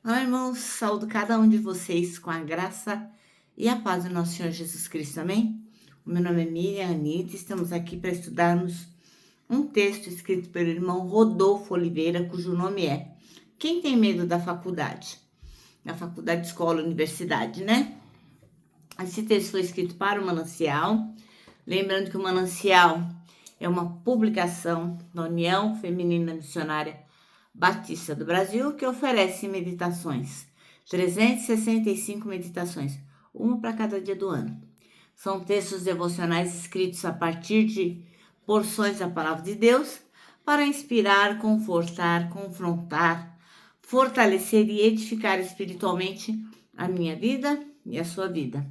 Olá, irmãos, saúdo cada um de vocês com a graça e a paz do nosso Senhor Jesus Cristo, amém? O meu nome é Miriam Anitta, estamos aqui para estudarmos um texto escrito pelo irmão Rodolfo Oliveira, cujo nome é Quem tem medo da faculdade? Na faculdade, escola, universidade, né? Esse texto foi escrito para o Manancial, lembrando que o Manancial é uma publicação da União Feminina Missionária Batista do Brasil, que oferece meditações, 365 meditações, uma para cada dia do ano. São textos devocionais escritos a partir de porções da palavra de Deus para inspirar, confortar, confrontar, fortalecer e edificar espiritualmente a minha vida e a sua vida.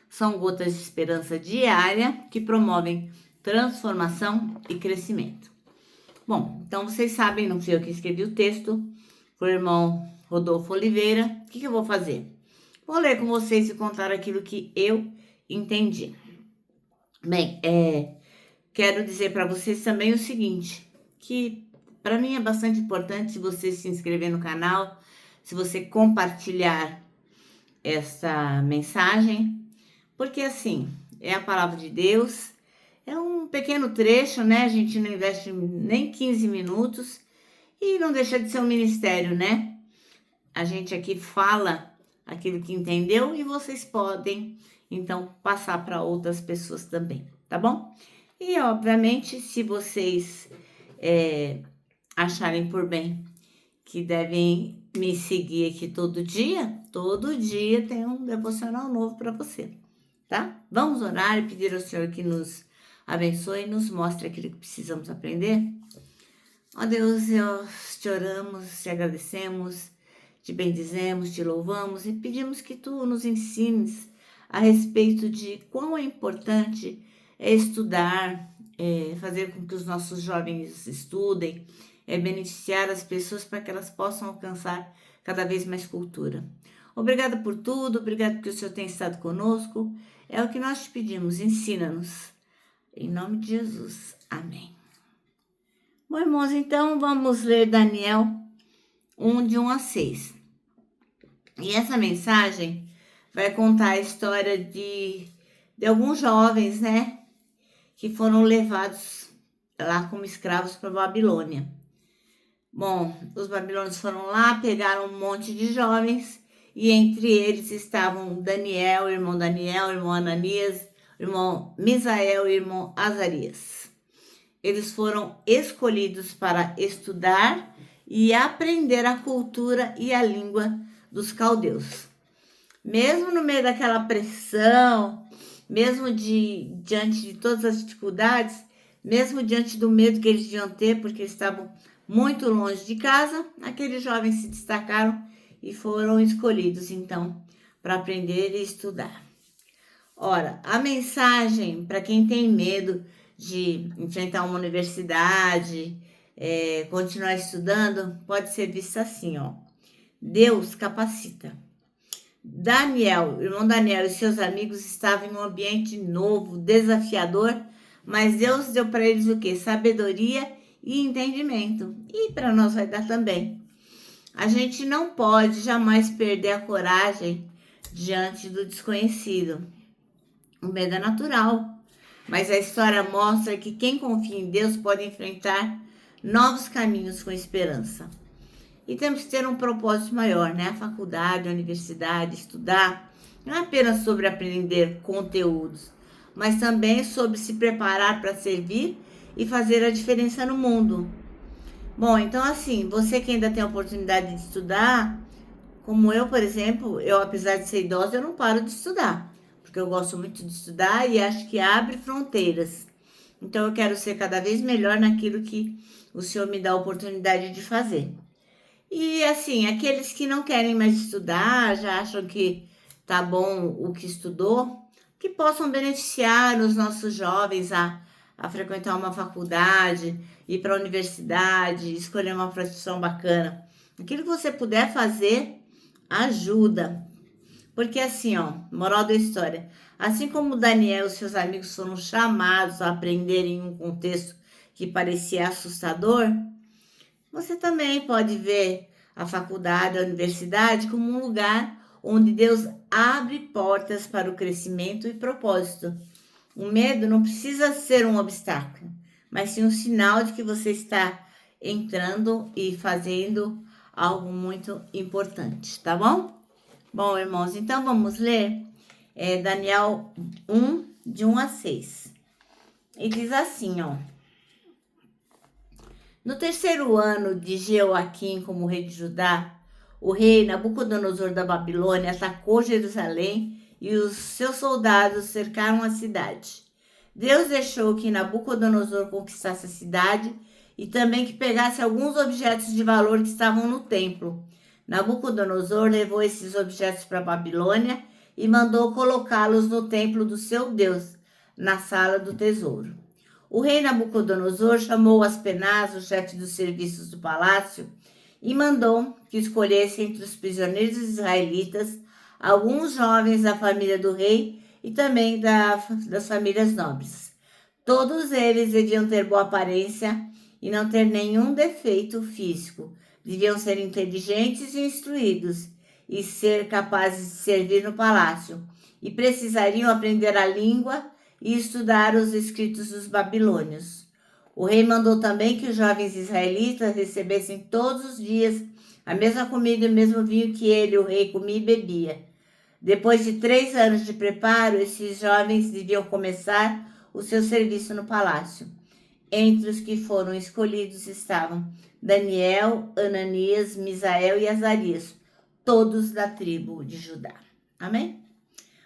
São gotas de esperança diária que promovem transformação e crescimento. Bom, então vocês sabem, não fui eu que escrevi o texto, foi o irmão Rodolfo Oliveira. O que eu vou fazer? Vou ler com vocês e contar aquilo que eu entendi. Bem, quero dizer para vocês também o seguinte, que para mim é bastante importante se você se inscrever no canal, se você compartilhar essa mensagem, porque assim, é a palavra de Deus, é um pequeno trecho, né? A gente não investe nem 15 minutos e não deixa de ser um ministério, né? A gente aqui fala aquilo que entendeu e vocês podem, então, passar para outras pessoas também, tá bom? E, obviamente, se vocês acharem por bem que devem me seguir aqui todo dia tem um devocional novo para você, tá? Vamos orar e pedir ao Senhor que nos abençoe e nos mostre aquilo que precisamos aprender? Ó Deus, nós te oramos, te agradecemos, te bendizemos, te louvamos e pedimos que tu nos ensines a respeito de quão é importante estudar, fazer com que os nossos jovens estudem, beneficiar as pessoas para que elas possam alcançar cada vez mais cultura. Obrigada por tudo, obrigado porque o Senhor tem estado conosco. É o que nós te pedimos, ensina-nos. Em nome de Jesus, amém. Bom, irmãos, então vamos ler Daniel 1, de 1 a 6. E essa mensagem vai contar a história de alguns jovens, né? Que foram levados lá como escravos para a Babilônia. Bom, os babilônios foram lá, pegaram um monte de jovens e entre eles estavam Daniel, irmão Ananias, irmão Misael e irmão Azarias. Eles foram escolhidos para estudar e aprender a cultura e a língua dos caldeus. Mesmo no meio daquela pressão, mesmo diante de todas as dificuldades, mesmo diante do medo que eles deviam ter, porque estavam muito longe de casa, aqueles jovens se destacaram e foram escolhidos, então, para aprender e estudar. Ora, a mensagem para quem tem medo de enfrentar uma universidade, continuar estudando, pode ser vista assim, ó. Deus capacita. Daniel, o irmão Daniel e seus amigos estavam em um ambiente novo, desafiador, mas Deus deu para eles o quê? Sabedoria e entendimento. E para nós vai dar também. A gente não pode jamais perder a coragem diante do desconhecido. O medo é natural, mas a história mostra que quem confia em Deus pode enfrentar novos caminhos com esperança. E temos que ter um propósito maior, né? A faculdade, a universidade, estudar, não é apenas sobre aprender conteúdos, mas também sobre se preparar para servir e fazer a diferença no mundo. Bom, então assim, você que ainda tem a oportunidade de estudar, como eu, por exemplo, eu apesar de ser idosa, eu não paro de estudar, porque eu gosto muito de estudar e acho que abre fronteiras. Então eu quero ser cada vez melhor naquilo que o Senhor me dá a oportunidade de fazer. E assim, aqueles que não querem mais estudar, já acham que tá bom o que estudou, que possam beneficiar os nossos jovens a frequentar uma faculdade, ir para a universidade, escolher uma profissão bacana. Aquilo que você puder fazer, ajuda. Porque assim, ó, moral da história, assim como Daniel e seus amigos foram chamados a aprender em um contexto que parecia assustador, você também pode ver a faculdade, a universidade, como um lugar onde Deus abre portas para o crescimento e propósito. O medo não precisa ser um obstáculo, mas sim um sinal de que você está entrando e fazendo algo muito importante, tá bom? Bom, irmãos, então vamos ler Daniel 1, de 1 a 6. E diz assim, ó. No terceiro ano de Jeoaquim como rei de Judá, o rei Nabucodonosor da Babilônia atacou Jerusalém e os seus soldados cercaram a cidade. Deus deixou que Nabucodonosor conquistasse a cidade e também que pegasse alguns objetos de valor que estavam no templo. Nabucodonosor levou esses objetos para a Babilônia e mandou colocá-los no templo do seu Deus, na sala do tesouro. O rei Nabucodonosor chamou Aspenaz, o chefe dos serviços do palácio, e mandou que escolhesse entre os prisioneiros israelitas alguns jovens da família do rei e também das famílias nobres. Todos eles deviam ter boa aparência e não ter nenhum defeito físico. Deviam ser inteligentes e instruídos e ser capazes de servir no palácio. E precisariam aprender a língua e estudar os escritos dos babilônios. O rei mandou também que os jovens israelitas recebessem todos os dias a mesma comida e o mesmo vinho que ele, o rei, comia e bebia. Depois de 3 anos de preparo, esses jovens deviam começar o seu serviço no palácio. Entre os que foram escolhidos estavam Daniel, Ananias, Misael e Azarias, todos da tribo de Judá. Amém?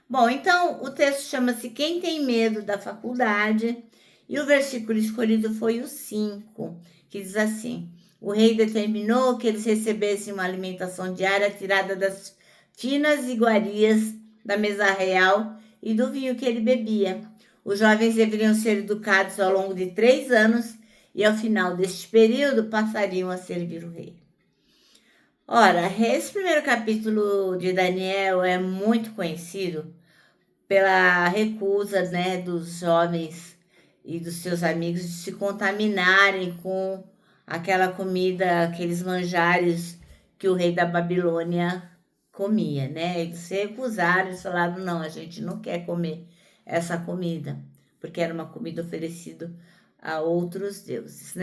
Bom, então o texto chama-se Quem Tem Medo da Faculdade, e o versículo escolhido foi o 5, que diz assim: o rei determinou que eles recebessem uma alimentação diária tirada das finas iguarias da mesa real e do vinho que ele bebia. Os jovens deveriam ser educados ao longo de 3 anos e ao final deste período passariam a servir o rei. Ora, esse primeiro capítulo de Daniel é muito conhecido pela recusa, dos jovens e dos seus amigos de se contaminarem com aquela comida, aqueles manjares que o rei da Babilônia comia, Eles se recusaram, eles falaram, não, a gente não quer comer essa comida, porque era uma comida oferecida a outros deuses,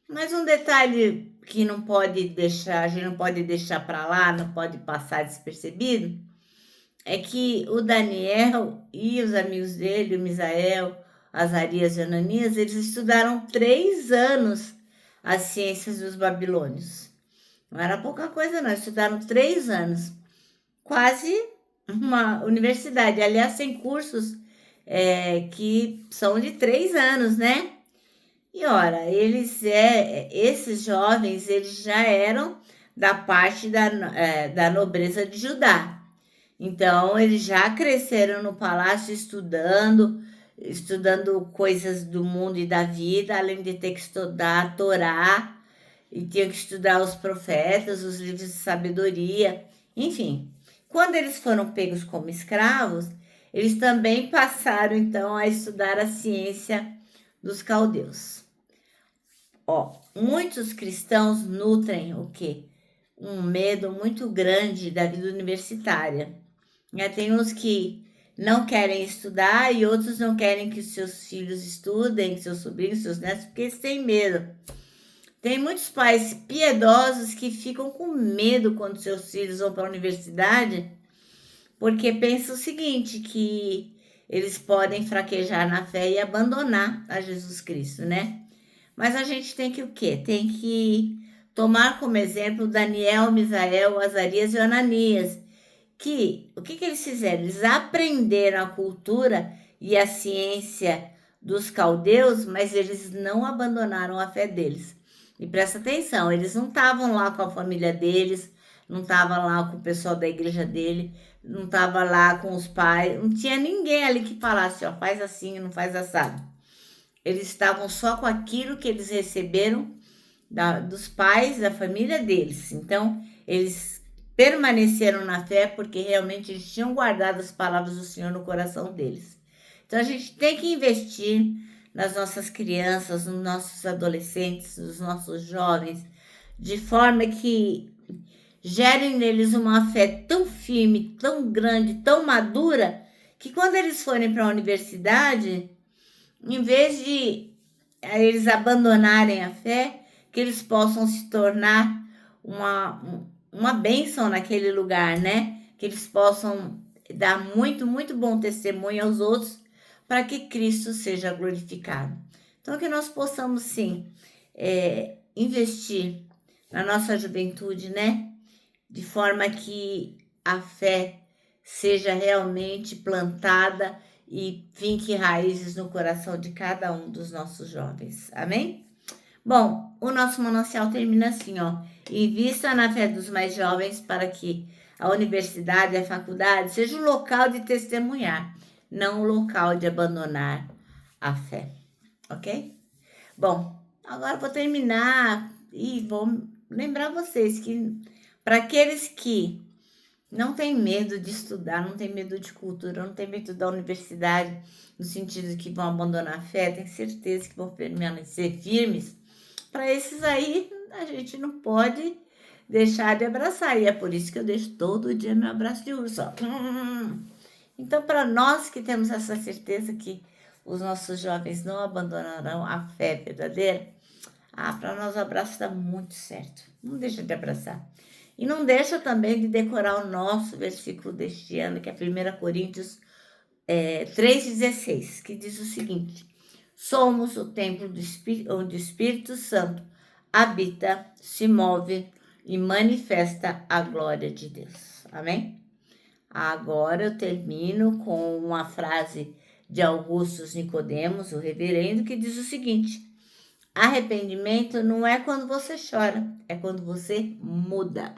Mas um detalhe que não pode deixar, a gente não pode deixar para lá, não pode passar despercebido, é que o Daniel e os amigos dele, o Misael, Azarias e Ananias, eles estudaram 3 anos as ciências dos babilônios. Não era pouca coisa não, estudaram 3 anos. Quase uma universidade. Aliás, tem cursos que são de 3 anos, E ora, esses jovens, eles já eram da parte da nobreza de Judá. Então, eles já cresceram no palácio estudando coisas do mundo e da vida, além de ter que estudar a Torá, e tinham que estudar os profetas, os livros de sabedoria, enfim. Quando eles foram pegos como escravos, eles também passaram, então, a estudar a ciência dos caldeus. Muitos cristãos nutrem o quê? Um medo muito grande da vida universitária. Tem uns que não querem estudar e outros não querem que seus filhos estudem, seus sobrinhos, seus netos, porque eles têm medo. Tem muitos pais piedosos que ficam com medo quando seus filhos vão para a universidade, porque pensam o seguinte, que eles podem fraquejar na fé e abandonar a Jesus Cristo, Mas a gente tem que o quê? Tem que tomar como exemplo Daniel, Misael, Azarias e Ananias, o que eles fizeram? Eles aprenderam a cultura e a ciência dos caldeus, mas eles não abandonaram a fé deles. E presta atenção, eles não estavam lá com a família deles, não estavam lá com o pessoal da igreja dele, não estavam lá com os pais, não tinha ninguém ali que falasse, faz assim, não faz assado. Eles estavam só com aquilo que eles receberam dos pais, da família deles. Então, eles permaneceram na fé porque realmente eles tinham guardado as palavras do Senhor no coração deles. Então, a gente tem que investir nas nossas crianças, nos nossos adolescentes, nos nossos jovens, de forma que gerem neles uma fé tão firme, tão grande, tão madura, que quando eles forem para a universidade, em vez de eles abandonarem a fé, que eles possam se tornar uma bênção naquele lugar, né? Que eles possam dar muito, muito bom testemunho aos outros para que Cristo seja glorificado. Então, que nós possamos, sim, investir na nossa juventude, né? De forma que a fé seja realmente plantada e finque raízes no coração de cada um dos nossos jovens. Amém? Bom, o nosso manancial termina assim, ó. Invista na fé dos mais jovens para que a universidade e a faculdade seja um local de testemunhar, não um local de abandonar a fé. Ok? Bom, agora vou terminar e vou lembrar vocês que para aqueles que não têm medo de estudar, não têm medo de cultura, não têm medo da universidade, no sentido de que vão abandonar a fé, tenho certeza que vão permanecer firmes. Para esses aí, a gente não pode deixar de abraçar. E é por isso que eu deixo todo dia meu abraço de urso. Então, para nós que temos essa certeza que os nossos jovens não abandonarão a fé verdadeira, para nós o abraço está muito certo. Não deixa de abraçar. E não deixa também de decorar o nosso versículo deste ano, que é 1 Coríntios 3,16, que diz o seguinte: somos o templo do Espírito, onde o Espírito Santo habita, se move e manifesta a glória de Deus. Amém? Agora eu termino com uma frase de Augusto Nicodemos, o reverendo, que diz o seguinte: arrependimento não é quando você chora, é quando você muda.